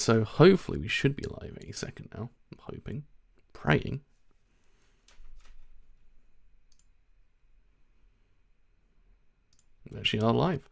So hopefully we should be live any second now. I'm hoping, praying. We actually are live.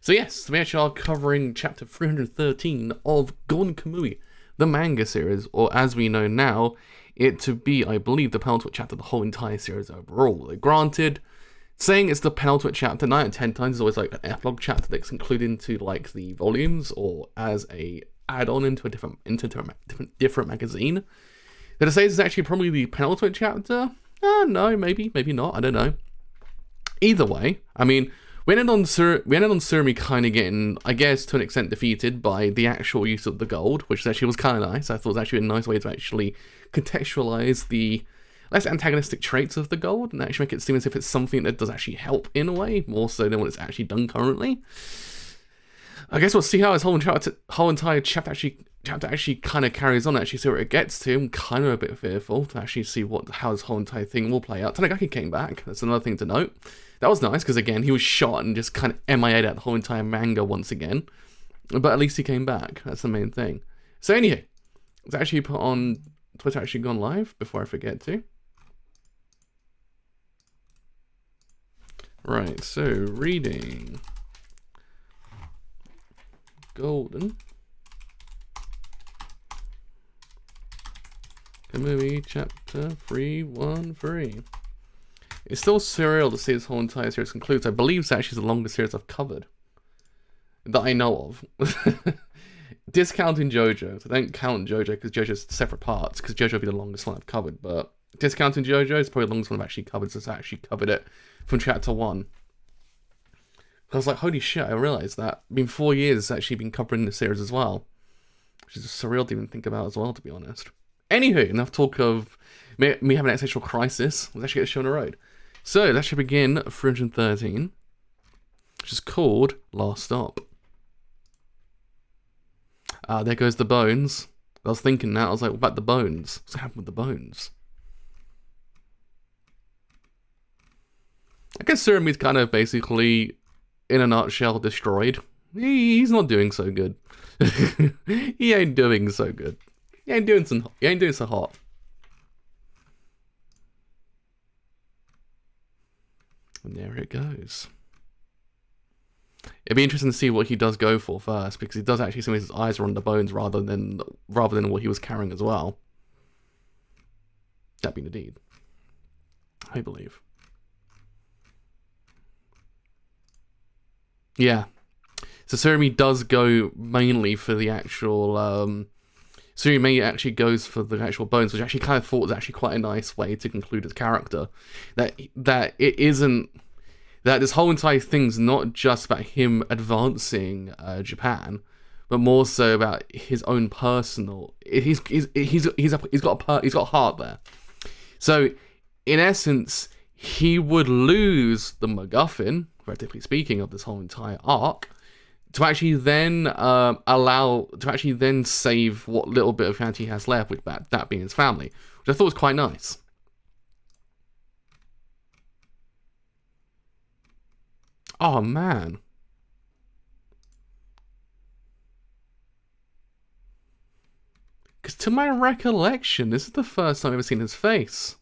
So yes, we actually are covering chapter 313 of Gon Kamuy, the manga series, or as we know now, it to be, I believe, the penultimate chapter of the whole entire series overall. Granted, saying it's the penultimate chapter 9 out of 10 times is always like an epilogue chapter that's included into like the volumes or as a add-on into a different magazine. Did I say this is actually probably the penultimate chapter? No, maybe not. I don't know. Either way, I mean, we ended on Surumi kind of getting, I guess, to an extent defeated by the actual use of the gold, which actually was kind of nice. I thought it was actually a nice way to actually contextualize the less antagonistic traits of the gold and actually make it seem as if it's something that does actually help in a way, more so than what it's actually done currently. I guess we'll see how this whole entire chapter actually kind of carries on, actually see where it gets to. I'm kind of a bit fearful to actually see how this whole entire thing will play out. Tanigaki came back, that's another thing to note. That was nice, because again, he was shot and just kind of MIA'd out the whole entire manga once again. But at least he came back, that's the main thing. So anyway, let's actually put on Twitter actually gone live before I forget to. Right, so reading Golden Kamuy chapter 313. It's still surreal to see this whole entire series concludes. I believe it's actually the longest series I've covered that I know of. Discounting JoJo, so I don't count JoJo because JoJo's separate parts, because JoJo would be the longest one I've covered, but discounting JoJo is probably the longest one I've actually covered since I actually covered it from chapter 1. I was like, holy shit, I realised that. It's been 4 years actually been covering the series as well. Which is surreal to even think about as well, to be honest. Anywho, enough talk of me having an existential crisis. Let's actually get the show on the road. So, that should begin 313, which is called Last Stop. There goes the bones. I was thinking that, I was like, what about the bones? What's happened with the bones? I guess Surumi's kind of basically, in a nutshell, destroyed. He's not doing so good. He ain't doing so good. He ain't doing so hot. And there it goes. It'd be interesting to see what he does go for first, because he does actually seem his eyes are on the bones rather than what he was carrying as well. That being the deed, I believe. Yeah. So Surumi does go mainly for the actual, Surumi actually goes for the actual bones, which I actually kind of thought was actually quite a nice way to conclude his character. That it isn't, that this whole entire thing's not just about him advancing Japan, but more so about his own personal, he's got a heart there. So, in essence, he would lose the MacGuffin, relatively speaking, of this whole entire arc, to actually then save what little bit of humanity he has left, with that being his family, which I thought was quite nice. Oh man. Because to my recollection, this is the first time I've ever seen his face.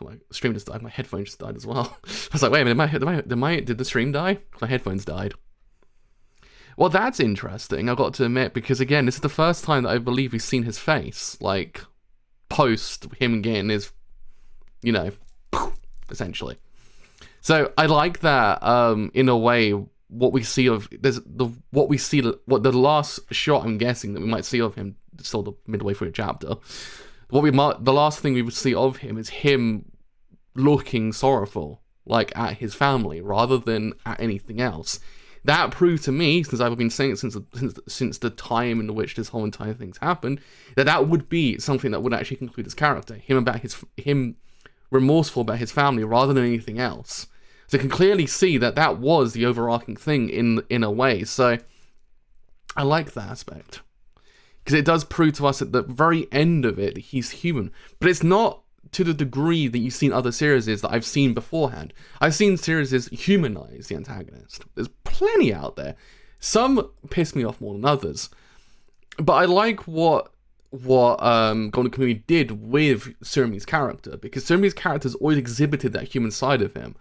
My stream just died. My headphones just died as well. I was like, wait a minute, did the stream die? My headphones died. Well, that's interesting, I've got to admit, because again, this is the first time that I believe we've seen his face, like, post him getting his, essentially. So, I like that, in a way, what we see of, the last shot, I'm guessing, that we might see of him, still the midway through the chapter, the last thing we would see of him is him looking sorrowful, like, at his family, rather than at anything else. That proved to me, since I've been saying it since the time in which this whole entire thing's happened, that would be something that would actually conclude his character. Him remorseful about his family rather than anything else. So you can clearly see that was the overarching thing in a way. So I like that aspect. Because it does prove to us at the very end of it, he's human. But it's not to the degree that you've seen other series that I've seen beforehand. I've seen series humanize the antagonist. There's plenty out there. Some piss me off more than others. But I like what Golden Kamuy did with Tsurumi's character, because Tsurumi's character's always exhibited that human side of him,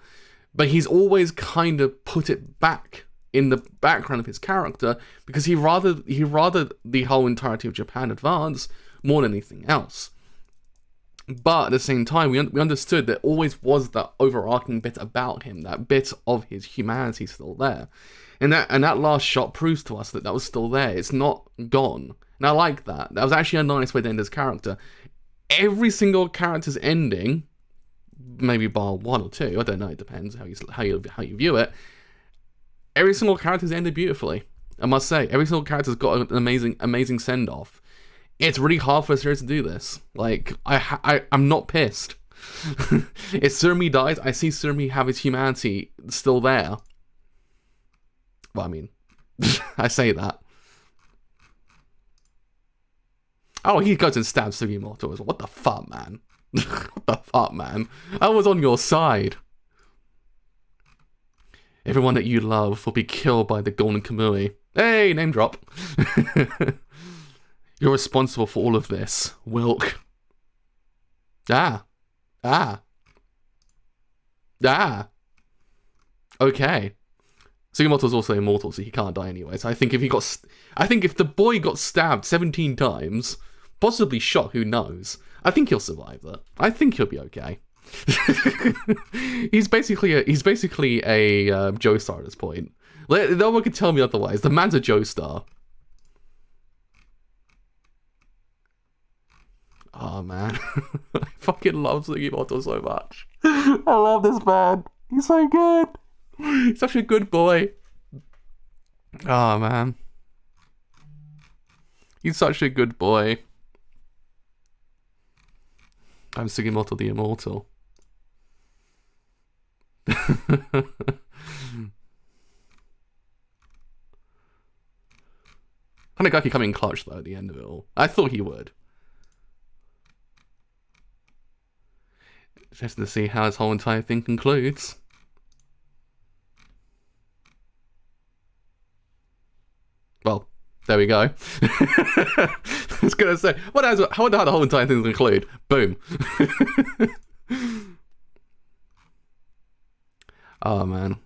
but he's always kind of put it back in the background of his character, because he rather the whole entirety of Japan advance more than anything else. But at the same time, we understood that always was that overarching bit about him, that bit of his humanity still there. And that last shot proves to us that was still there. It's not gone. And I like that. That was actually a nice way to end his character. Every single character's ending, maybe bar one or two, I don't know, it depends how you view it. Every single character's ended beautifully. I must say, every single character's got an amazing send-off. It's really hard for a series to do this. Like, I'm not pissed. If Tsurumi dies, I see Tsurumi have his humanity still there. Well, I mean, I say that. Oh, he goes and stabs Sugimoto as well. What the fuck, man? What the fuck, man? I was on your side. Everyone that you love will be killed by the Golden Kamuy. Hey, name drop. You're responsible for all of this, Wilk. Okay. Sugimoto's also immortal, so he can't die anyway. So I think if the boy got stabbed 17 times, possibly shot, who knows? I think he'll survive that. I think he'll be okay. he's basically a Joestar at this point. No one can tell me otherwise. The man's a Joestar. Oh man, I fucking love Sugimoto so much. I love this man. He's so good. He's such a good boy. Oh man, he's such a good boy. I'm Sugimoto the Immortal. Tanigaki coming clutch though at the end of it all. I thought he would. Just to see how this whole entire thing concludes. Well, there we go. I was gonna say, how would the whole entire thing conclude? Boom. Oh man.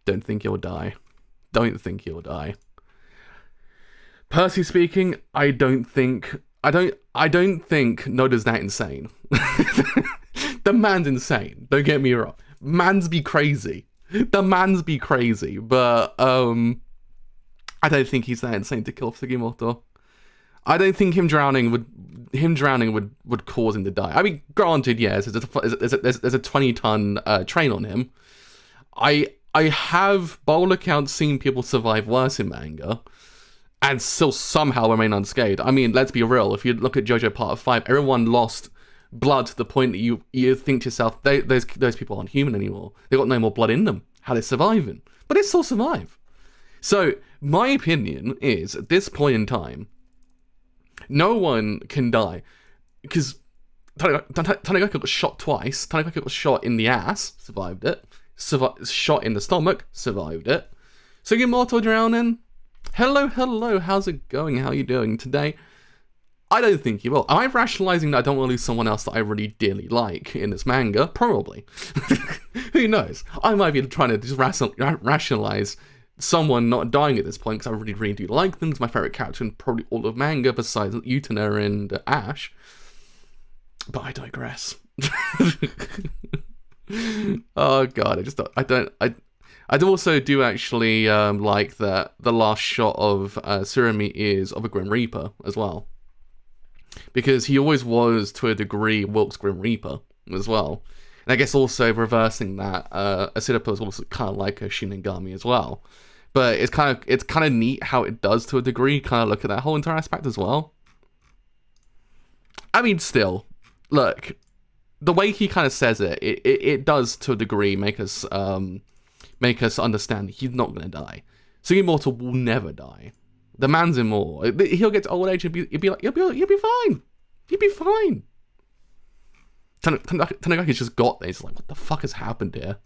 Don't think you'll die. Don't think he'll die. Personally speaking, I don't think Noda's that insane. The man's insane. Don't get me wrong. Man's be crazy. The man's be crazy, but I don't think he's that insane to kill Sugimoto. I don't think him drowning would cause him to die. I mean, granted, yes, there's a 20-ton train on him. I have, by all accounts, seen people survive worse in manga and still somehow remain unscathed. I mean, let's be real. If you look at JoJo Part 5, everyone lost blood to the point that you think to yourself, those people aren't human anymore. They've got no more blood in them. How are they surviving? But they still survive. So, my opinion is, at this point in time, no one can die. Because Tanigaki got shot twice. Tanigaki got shot in the ass, survived it. Shot in the stomach, survived it. Sugimoto drowning. Hello, how's it going? How are you doing today? I don't think he will. Am I rationalizing that I don't want to lose someone else that I really dearly like in this manga? Probably. Who knows? I might be trying to just rationalize someone not dying at this point because I really do like them. It's my favorite character in probably all of manga besides Utena and Ash. But I digress. Oh god, I also do actually like that the last shot of Tsurumi is of a Grim Reaper as well, because he always was to a degree Wilk's Grim Reaper as well, and I guess also reversing that Asidipo is also kind of like a Shinigami as well, but it's kind of neat how it does to a degree kind of look at that whole entire aspect as well. I mean, still, look. The way he kind of says it does to a degree make us understand he's not going to die. Sugimoto will never die. The man's immortal. He'll get to old age and you'll be fine. You'll be fine. Tanagaki's just got there. He's like, what the fuck has happened here?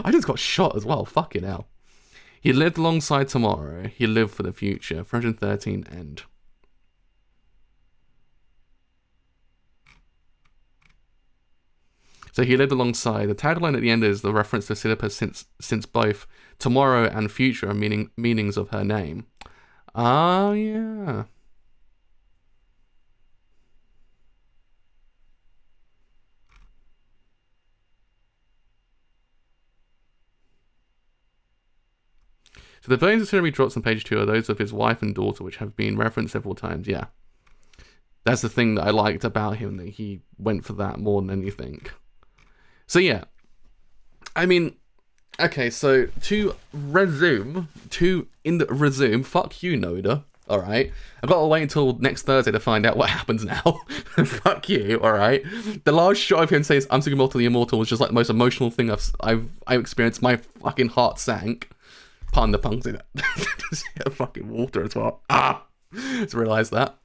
I just got shot as well. Fucking hell. He lived alongside tomorrow. He lived for the future. 313 end. So he lived alongside. The tagline at the end is the reference to Sidipa since both tomorrow and future are meanings of her name. Oh, yeah. So the bones of Tsunami drops on page 2 are those of his wife and daughter, which have been referenced several times. Yeah. That's the thing that I liked about him, that he went for that more than anything. So yeah. I mean, okay, so to resume, fuck you, Noda. Alright? I've got to wait until next Thursday to find out what happens now. Fuck you, alright? The last shot of him saying, I'm Sugimoto the Immortal was just like the most emotional thing I've experienced. My fucking heart sank. Pardon the pun, see that. Just hit fucking water as well. Just realised that.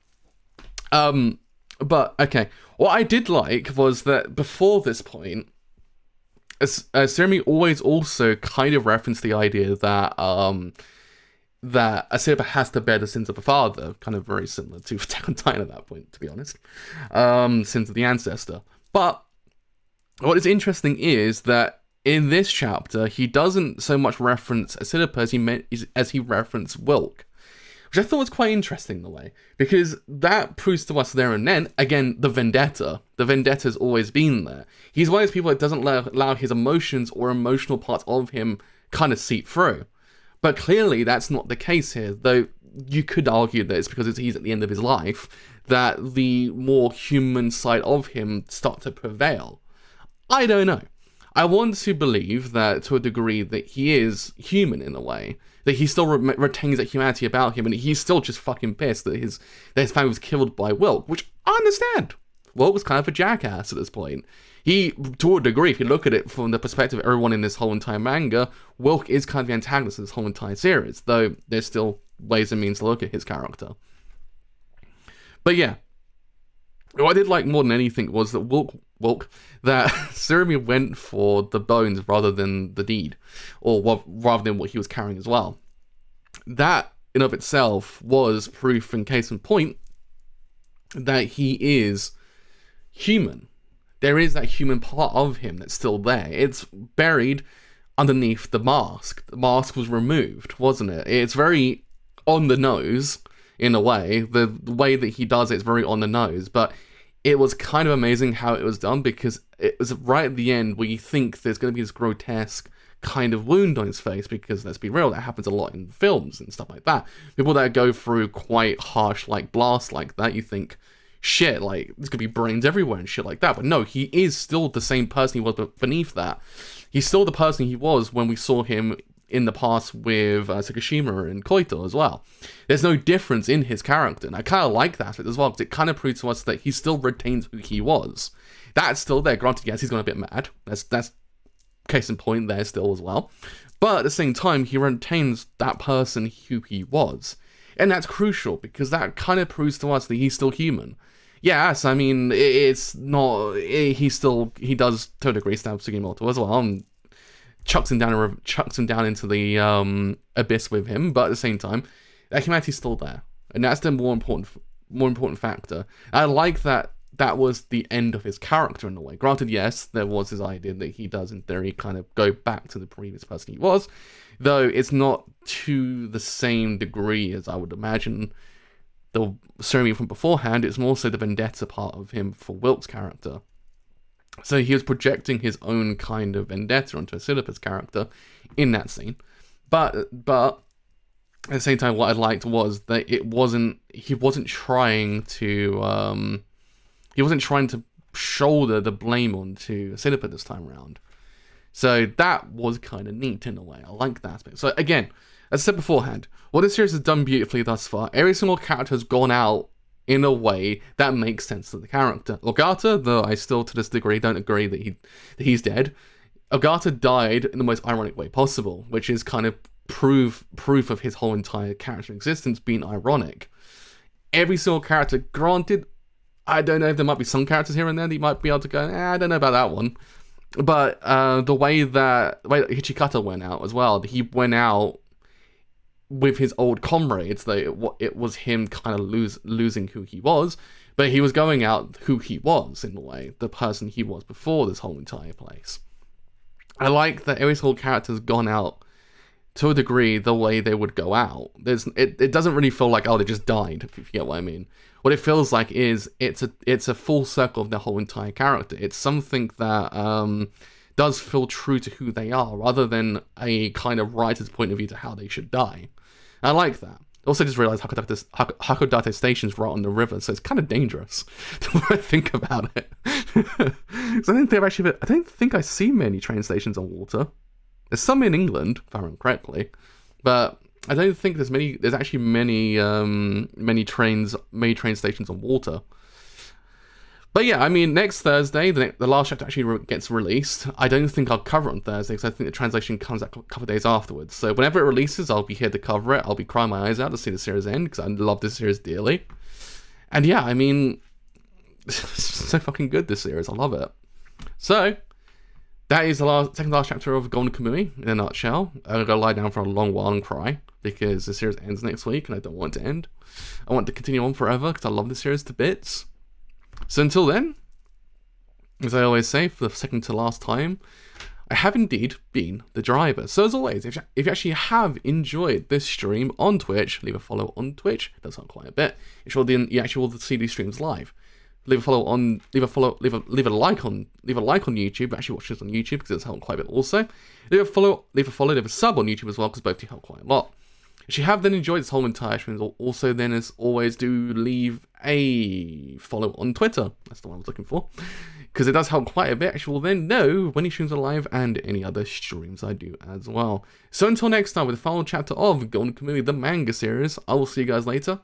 But, okay. What I did like was that before this point, Tsunami always also kind of referenced the idea that, that a Sidipa has to bear the sins of a father, kind of very similar to Attack on Titan at that point, to be honest. Sins of the ancestor. But, what is interesting is that in this chapter, he doesn't so much reference Sidipa as he referenced Wilk. Which I thought was quite interesting in a way. Because that proves to us there and then, again, the vendetta. The vendetta's always been there. He's one of those people that doesn't allow his emotions or emotional parts of him kind of seep through. But clearly that's not the case here. Though you could argue that it's because he's at the end of his life that the more human side of him start to prevail. I don't know. I want to believe that, to a degree, that he is human in a way. That he still retains that humanity about him, and he's still just fucking pissed that his family was killed by Wilk, which I understand. Wilk was kind of a jackass at this point. He, to a degree, if you look at it from the perspective of everyone in this whole entire manga, Wilk is kind of the antagonist of this whole entire series, though there's still ways and means to look at his character. But yeah. What I did like more than anything was that that Tsunami went for the bones rather than the deed, or rather than what he was carrying as well. That, in of itself, was proof and case in point that he is human. There is that human part of him that's still there. It's buried underneath the mask. The mask was removed, wasn't it? It's very on the nose, in a way. The way that he does it is very on the nose, but it was kind of amazing how it was done, because it was right at the end where you think there's going to be this grotesque kind of wound on his face, because let's be real, that happens a lot in films and stuff like that. People that go through quite harsh like blasts like that, you think, shit, like there's gonna be brains everywhere and shit like that. But no, he is still the same person he was beneath that. He's still the person he was when we saw him in the past with Tsukishima and Koito as well. There's no difference in his character, and I kind of like that aspect as well, because it kind of proves to us that he still retains who he was. That's still there. Granted, yes, he's gone a bit mad. That's case in point there still as well. But at the same time, he retains that person who he was. And that's crucial, because that kind of proves to us that he's still human. Yes, I mean, it's not... He does, to a degree, stab Sugimoto as well, and chucks him down into the abyss with him, but at the same time, that humanity's still there. And that's the more important factor. I like that was the end of his character in a way. Granted, yes, there was this idea that he does, in theory, kind of go back to the previous person he was, though it's not to the same degree as I would imagine the Tsunami from beforehand. It's more so the vendetta part of him for Wilk's character. So he was projecting his own kind of vendetta onto Sidipa's character in that scene. But at the same time, what I liked was that he wasn't trying to shoulder the blame onto Sidipa this time around. So that was kind of neat in a way. I like that aspect. So again, as I said beforehand, what this series has done beautifully thus far, every single character has gone out in a way that makes sense to the character. Ogata, though I still to this degree don't agree that he's dead, Ogata died in the most ironic way possible, which is kind of proof of his whole entire character existence being ironic. Every single character, granted, I don't know if there might be some characters here and there that you might be able to go, I don't know about that one. But the way that Hichikata went out as well, he went out with his old comrades. It was him kind of losing who he was, but he was going out who he was, in a way, the person he was before this whole entire place. I like that every single character's gone out to a degree the way they would go out. It doesn't really feel like, oh, they just died, if you get what I mean. What it feels like is it's a full circle of the whole entire character. It's something that does feel true to who they are, rather than a kind of writer's point of view to how they should die. I like that. Also, just realized Hakodate Station's right on the river, so it's kind of dangerous the more I think about it. So I don't think I see many train stations on water. There's some in England, if I remember correctly, but I don't think there's actually many train stations on water. But yeah, I mean, next Thursday, the last chapter actually gets released. I don't think I'll cover it on Thursday, because I think the translation comes out a couple of days afterwards. So whenever it releases, I'll be here to cover it. I'll be crying my eyes out to see the series end, because I love this series dearly. And yeah, I mean, so fucking good, this series. I love it. So that is the second last chapter of Golden Kamuy in a nutshell. I'm going to lie down for a long while and cry, because the series ends next week, and I don't want it to end. I want it to continue on forever, because I love this series to bits. So until then, as I always say, for the second to last time, I have indeed been the driver. So as always, if you actually have enjoyed this stream on Twitch, leave a follow on Twitch. It does help quite a bit. Ensure then you actually will see these streams live. Leave a like on YouTube. Actually watch this on YouTube, because it's helped quite a bit also. Leave a sub on YouTube as well, because both do help quite a lot. If you have then enjoyed this whole entire stream, also then as always do leave a follow on Twitter. That's the one I was looking for, because it does help quite a bit. Actually, will then know when he streams are live and any other streams I do as well. So until next time, with the final chapter of Golden Kamuy, the manga series, I will see you guys later.